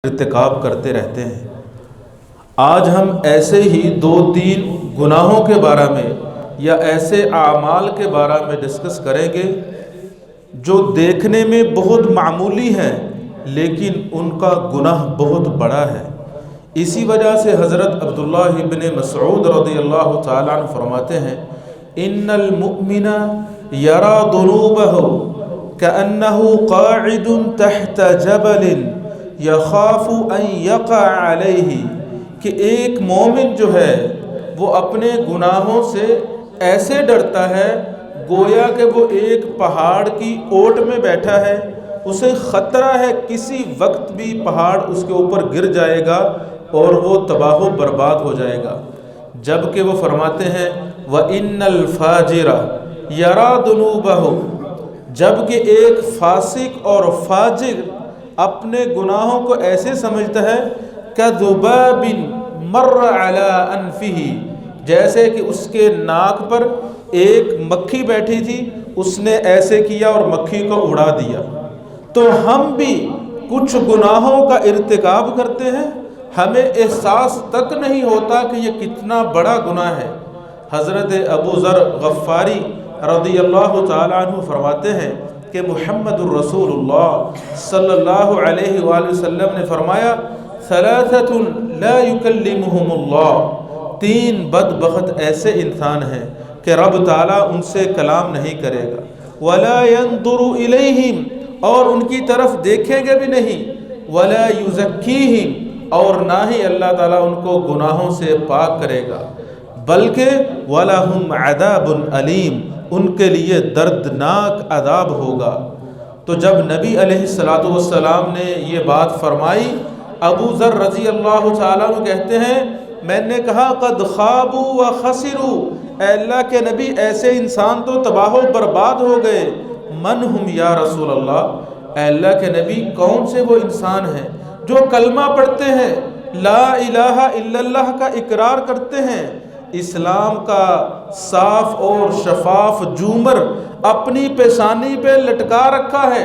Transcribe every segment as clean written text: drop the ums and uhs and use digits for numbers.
ارتکاب کرتے رہتے ہیں۔ آج ہم ایسے ہی 2-3 گناہوں کے بارے میں یا ایسے اعمال کے بارے میں ڈسکس کریں گے جو دیکھنے میں بہت معمولی ہیں لیکن ان کا گناہ بہت بڑا ہے۔ اسی وجہ سے حضرت عبداللہ ابن مسعود رضی اللہ تعالیٰ عنہ فرماتے ہیں ان المؤمن یرا ذنوبہ کأنہ قاعد تحت جبل یخاف ان یقع علیہ، کہ ایک مومن جو ہے وہ اپنے گناہوں سے ایسے ڈرتا ہے گویا کہ وہ ایک پہاڑ کی اوٹ میں بیٹھا ہے، اسے خطرہ ہے کسی وقت بھی پہاڑ اس کے اوپر گر جائے گا اور وہ تباہ و برباد ہو جائے گا۔ جبکہ وہ فرماتے ہیں وَإِنَّ الْفَاجِرَ يَرَى ذُنُوبَهُ، جبکہ ایک فاسق اور فاجر اپنے گناہوں کو ایسے سمجھتا ہے كَذُبَابٍ مَرَّ عَلَىٰ أَنفِهِ، جیسے کہ اس کے ناک پر ایک مکھی بیٹھی تھی، اس نے ایسے کیا اور مکھی کو اڑا دیا۔ تو ہم بھی کچھ گناہوں کا ارتکاب کرتے ہیں، ہمیں احساس تک نہیں ہوتا کہ یہ کتنا بڑا گناہ ہے۔ حضرت ابو ذر غفاری رضی اللہ تعالیٰ عنہ فرماتے ہیں کہ محمد الرسول اللہ صلی اللہ علیہ وآلہ وسلم نے فرمایا ثلاثۃ لا یکلمہم اللہ، 3 بدبخت ایسے انسان ہیں کہ رب تعالیٰ ان سے کلام نہیں کرے گا، ولا ينظر الیہم، اور ان کی طرف دیکھیں گے بھی نہیں، ولا یزکیہم، اور نہ ہی اللہ تعالیٰ ان کو گناہوں سے پاک کرے گا، بلکہ وَلَهُمْ عَذَابٌ عَلِيمٌ، ان کے لیے دردناک عذاب ہوگا۔ تو جب نبی علیہ السلام نے یہ بات فرمائی، ابو ذر رضی اللہ تعالیٰ عنہ کہتے ہیں میں نے کہا قد خابوا وخسروا، اے اللہ کے نبی ایسے انسان تو تباہ و برباد ہو گئے۔ من ہم یا رسول اللہ، اے اللہ کے نبی کون سے وہ انسان ہیں جو کلمہ پڑھتے ہیں، لا الہ الا اللہ کا اقرار کرتے ہیں، اسلام کا صاف اور شفاف جومر اپنی پیشانی پہ لٹکا رکھا ہے،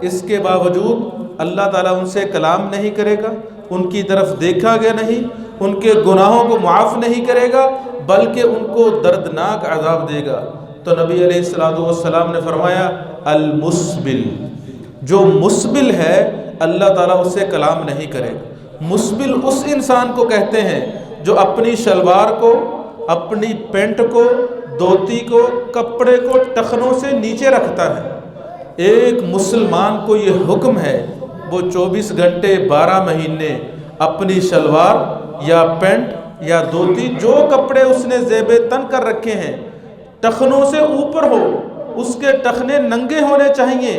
اس کے باوجود اللہ تعالیٰ ان سے کلام نہیں کرے گا، ان کی طرف دیکھا گیا نہیں، ان کے گناہوں کو معاف نہیں کرے گا بلکہ ان کو دردناک عذاب دے گا۔ تو نبی علیہ السلام نے فرمایا المسبل، جو مسبل ہے اللہ تعالیٰ اس سے کلام نہیں کرے گا۔ مسبل اس انسان کو کہتے ہیں جو اپنی شلوار کو، اپنی پینٹ کو، دھوتی کو، کپڑے کو ٹخنوں سے نیچے رکھتا ہے۔ ایک مسلمان کو یہ حکم ہے وہ 24 گھنٹے 12 مہینے اپنی شلوار یا پینٹ یا دھوتی، جو کپڑے اس نے زیب تن کر رکھے ہیں، ٹخنوں سے اوپر ہو، اس کے ٹخنے ننگے ہونے چاہیے۔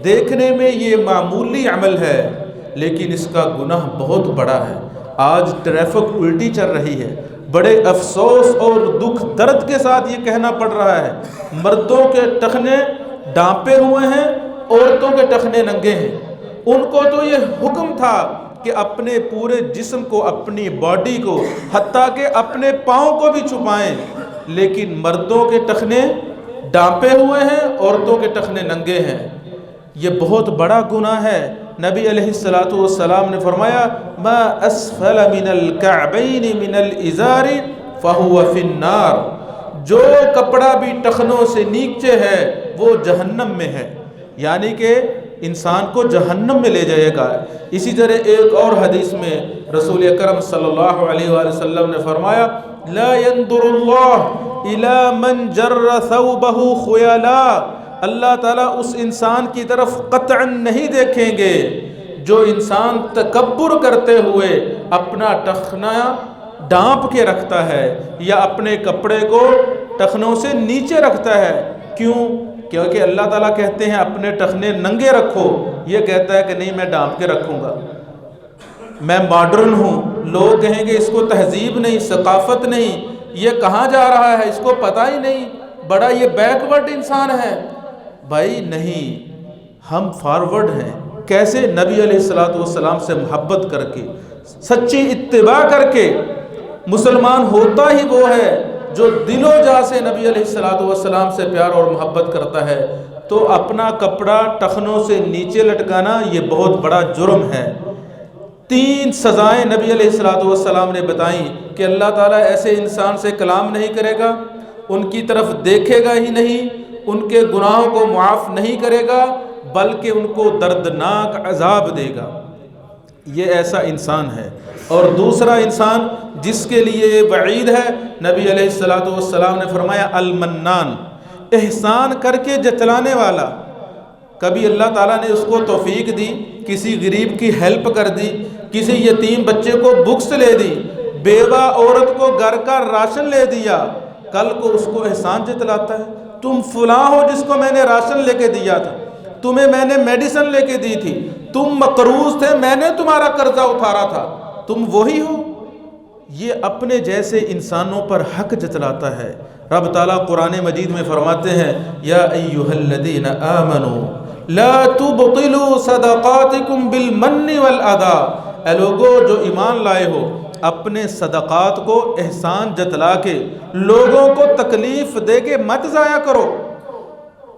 دیکھنے میں یہ معمولی عمل ہے لیکن اس کا گناہ بہت بڑا ہے۔ آج ٹریفک الٹی چل رہی ہے، بڑے افسوس اور دکھ درد کے ساتھ یہ کہنا پڑ رہا ہے مردوں کے ٹخنے ڈانپے ہوئے ہیں، عورتوں کے ٹخنے ننگے ہیں۔ ان کو تو یہ حکم تھا کہ اپنے پورے جسم کو، اپنی باڈی کو، حتیٰ کہ اپنے پاؤں کو بھی چھپائیں، لیکن مردوں کے ٹخنے ڈانپے ہوئے ہیں، عورتوں کے ٹخنے ننگے ہیں۔ یہ بہت بڑا گناہ ہے۔ نبی علیہ السلام نے فرمایا ما اسفل من الکعبین من الازار فہو فی النار، جو کپڑا بھی ٹخنوں سے نیچے ہے وہ جہنم میں ہے، یعنی کہ انسان کو جہنم میں لے جائے گا۔ اسی طرح ایک اور حدیث میں رسول اکرم صلی اللہ علیہ وآلہ وسلم نے فرمایا لا ينظر اللہ الی من جر ثوبہ خیلا، اللہ تعالیٰ اس انسان کی طرف قطعا نہیں دیکھیں گے جو انسان تکبر کرتے ہوئے اپنا ٹخنا ڈانپ کے رکھتا ہے یا اپنے کپڑے کو ٹخنوں سے نیچے رکھتا ہے۔ کیوں؟ کیونکہ اللہ تعالیٰ کہتے ہیں اپنے ٹخنے ننگے رکھو، یہ کہتا ہے کہ نہیں میں ڈانپ کے رکھوں گا، میں ماڈرن ہوں، لوگ کہیں گے اس کو تہذیب نہیں، ثقافت نہیں، یہ کہاں جا رہا ہے، اس کو پتہ ہی نہیں، بڑا یہ بیکورڈ انسان ہے۔ بھائی نہیں، ہم فارورڈ ہیں۔ کیسے؟ نبی علیہ السلام سے محبت کر کے، سچی اتباع کر کے۔ مسلمان ہوتا ہی وہ ہے جو دل و جاں سے نبی علیہ السلام سے پیار اور محبت کرتا ہے۔ تو اپنا کپڑا ٹخنوں سے نیچے لٹکانا یہ بہت بڑا جرم ہے۔ 3 سزائیں نبی علیہ الصلوۃ والسلام نے بتائیں کہ اللہ تعالیٰ ایسے انسان سے کلام نہیں کرے گا، ان کی طرف دیکھے گا ہی نہیں، ان کے گناہوں کو معاف نہیں کرے گا، بلکہ ان کو دردناک عذاب دے گا۔ یہ ایسا انسان ہے۔ اور دوسرا انسان جس کے لیے وعید ہے، نبی علیہ الصلوۃ والسلام نے فرمایا المنان، احسان کر کے جتلانے والا۔ کبھی اللہ تعالیٰ نے اس کو توفیق دی، کسی غریب کی ہیلپ کر دی، کسی یتیم بچے کو بکس لے دی، بیوہ عورت کو گھر کا راشن لے دیا، کل کو اس کو احسان جتلاتا ہے، تم فلاں ہو جس کو میں نے راشن لے کے دیا تھا، تمہیں میں نے میڈیسن لے کے دی تھی، تم مقروض تھے، میں نے تمہارا قرضہ اتارا تھا، تم وہی ہو۔ یہ اپنے جیسے انسانوں پر حق جتلاتا ہے۔ رب تعالیٰ قرآن مجید میں فرماتے ہیں یا ایھا الذین آمنوا لا تبطلوا صدقاتکم بالمن والاذی، اے لوگو جو ایمان لائے ہو، اپنے صدقات کو احسان جتلا کے لوگوں کو تکلیف دے کے مت ضائع کرو،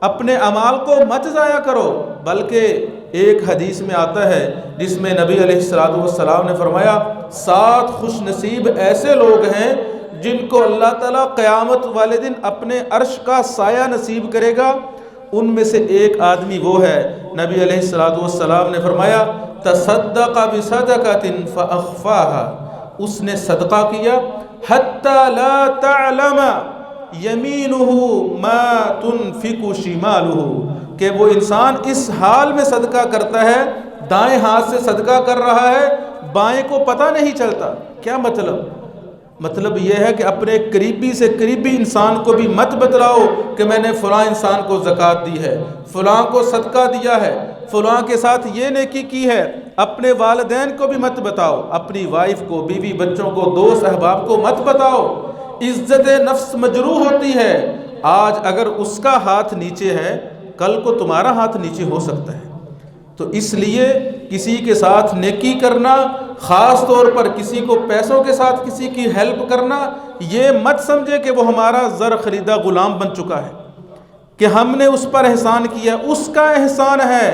اپنے اعمال کو مت ضائع کرو۔ بلکہ ایک حدیث میں آتا ہے جس میں نبی علیہ الصلوۃ والسلام نے فرمایا 7 خوش نصیب ایسے لوگ ہیں جن کو اللہ تعالیٰ قیامت والے دن اپنے عرش کا سایہ نصیب کرے گا۔ ان میں سے ایک آدمی وہ ہے، نبی علیہ الصلوۃ والسلام نے فرمایا تصدق بصدقۃ فاخفاها، اس نے صدقہ کیا حتی لا تعلم یمینہ ما تنفق شمالہ، کہ وہ انسان اس حال میں صدقہ کرتا ہے، دائیں ہاتھ سے صدقہ کر رہا ہے، بائیں کو پتہ نہیں چلتا۔ کیا مطلب یہ ہے کہ اپنے قریبی سے قریبی انسان کو بھی مت بتلاؤ کہ میں نے فلاں انسان کو زکوٰۃ دی ہے، فلاں کو صدقہ دیا ہے، فلاں کے ساتھ یہ نیکی کی ہے۔ اپنے والدین کو بھی مت بتاؤ، اپنی وائف کو، بیوی بچوں کو، دوست احباب کو مت بتاؤ۔ عزت نفس مجروح ہوتی ہے، آج اگر اس کا ہاتھ نیچے ہے، کل کو تمہارا ہاتھ نیچے ہو سکتا ہے۔ تو اس لیے کسی کے ساتھ نیکی کرنا، خاص طور پر کسی کو پیسوں کے ساتھ کسی کی ہیلپ کرنا، یہ مت سمجھے کہ وہ ہمارا زر خریدا غلام بن چکا ہے، کہ ہم نے اس پر احسان کیا، اس کا احسان ہے،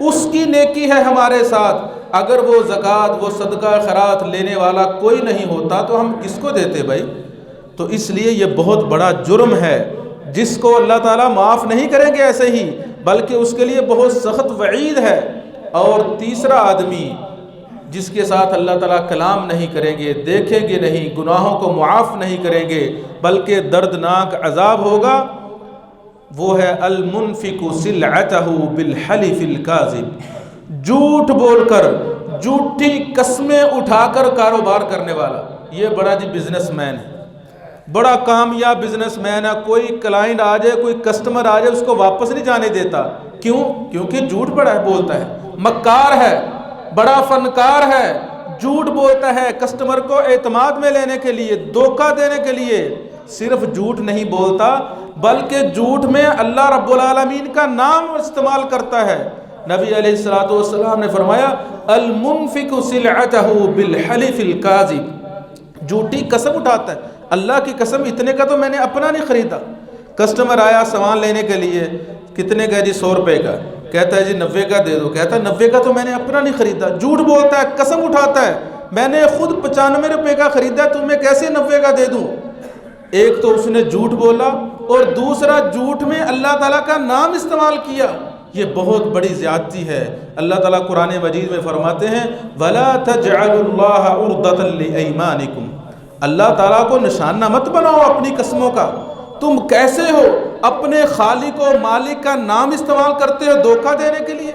اس کی نیکی ہے ہمارے ساتھ۔ اگر وہ زکوٰۃ، وہ صدقہ خیرات لینے والا کوئی نہیں ہوتا تو ہم کس کو دیتے بھائی؟ تو اس لیے یہ بہت بڑا جرم ہے جس کو اللہ تعالیٰ معاف نہیں کریں گے ایسے ہی، بلکہ اس کے لیے بہت سخت وعید ہے۔ اور تیسرا آدمی جس کے ساتھ اللہ تعالیٰ کلام نہیں کریں گے، دیکھیں گے نہیں، گناہوں کو معاف نہیں کریں گے، بلکہ دردناک عذاب ہوگا، وہ ہے المنفق سلعتہ بالحلف الکاذب، جھوٹ بول کر، جھوٹی قسمیں اٹھا کر کاروبار کرنے والا۔ یہ بڑا جی بزنس مین ہے، بڑا کامیاب بزنس مین ہے، کوئی کلائنٹ آ جائے، کوئی کسٹمر آ جائے، اس کو واپس نہیں جانے دیتا۔ کیوں؟ کیونکہ جھوٹ بڑا بولتا ہے، مکار ہے، بڑا فنکار ہے، جھوٹ بولتا ہے کسٹمر کو اعتماد میں لینے کے لیے، دھوکہ دینے کے لیے۔ صرف جھوٹ نہیں بولتا بلکہ جھوٹ میں اللہ رب العالمین کا نام استعمال کرتا ہے۔ نبی علیہ الصلوۃ والسلام نے فرمایا المنفق سلعتہ بالحلف الکاذب، جھوٹی قسم اٹھاتا ہے، اللہ کی قسم اتنے کا تو میں نے اپنا نہیں خریدا۔ کسٹمر آیا سامان لینے کے لیے، کتنے کا جی؟ 100 روپے کا، کہتا ہے جی 90 کا دے دو، کہتا ہے 90 کا تو میں نے اپنا نہیں خریدا۔ جھوٹ بولتا ہے، قسم اٹھاتا ہے میں نے خود 95 روپے کا خریدا، تمہیں کیسے 90 کا دے دوں؟ ایک تو اس نے جھوٹ بولا، اور دوسرا جھوٹ میں اللہ تعالیٰ کا نام استعمال کیا۔ یہ بہت بڑی زیادتی ہے۔ اللہ تعالیٰ قرآن مجید میں فرماتے ہیں وَلَا تَجْعَلُوا اللَّهَ عُرْضَةً لِأَيْمَانِكُمْ، اللہ تعالیٰ کو نشانہ مت بناؤ اپنی قسموں کا۔ تم کیسے ہو اپنے خالق و مالک کا نام استعمال کرتے ہو دھوکہ دینے کے لیے۔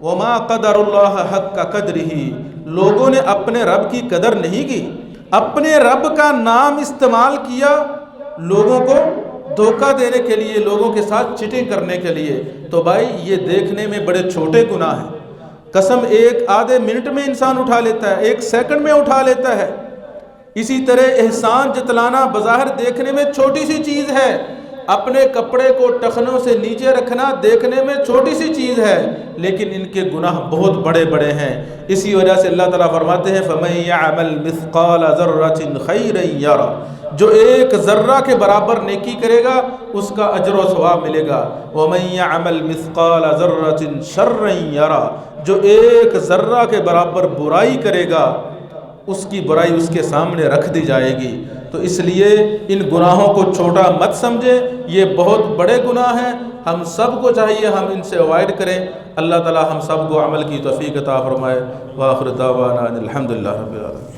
وَمَا قَدَرُ اللَّهَ حَقَّ قَدْرِهِ، لوگوں نے اپنے رب کی قدر نہیں کی، اپنے رب کا نام استعمال کیا لوگوں کو دھوکہ دینے کے لیے، لوگوں کے ساتھ چیٹنگ کرنے کے لیے۔ تو بھائی یہ دیکھنے میں بڑے چھوٹے گناہ ہیں، قسم ایک آدھے منٹ میں انسان اٹھا لیتا ہے، ایک سیکنڈ میں اٹھا لیتا ہے۔ اسی طرح احسان جتلانا بظاہر دیکھنے میں چھوٹی سی چیز ہے، اپنے کپڑے کو ٹخنوں سے نیچے رکھنا دیکھنے میں چھوٹی سی چیز ہے، لیکن ان کے گناہ بہت بڑے بڑے ہیں۔ اسی وجہ سے اللہ تعالیٰ فرماتے ہیں فَمَن يَعْمَلْ مِثْقَالَ ذَرَّةٍ خَيْرًا يَرَهُ، جو ایک ذرہ کے برابر نیکی کرے گا اس کا اجر و ثواب ملے گا۔ وَمَن يَعْمَلْ مِثْقَالَ ذَرَّةٍ شَرًّا يَرَهُ، جو ایک ذرہ کے برابر برائی کرے گا اس کی برائی اس کے سامنے رکھ دی جائے گی۔ تو اس لیے ان گناہوں کو چھوٹا مت سمجھے، یہ بہت بڑے گناہ ہیں، ہم سب کو چاہیے ہم ان سے اوائڈ کریں۔ اللہ تعالی ہم سب کو عمل کی توفیق عطا فرمائے۔ وآخر دعوانا الحمدللہ رب العالمین۔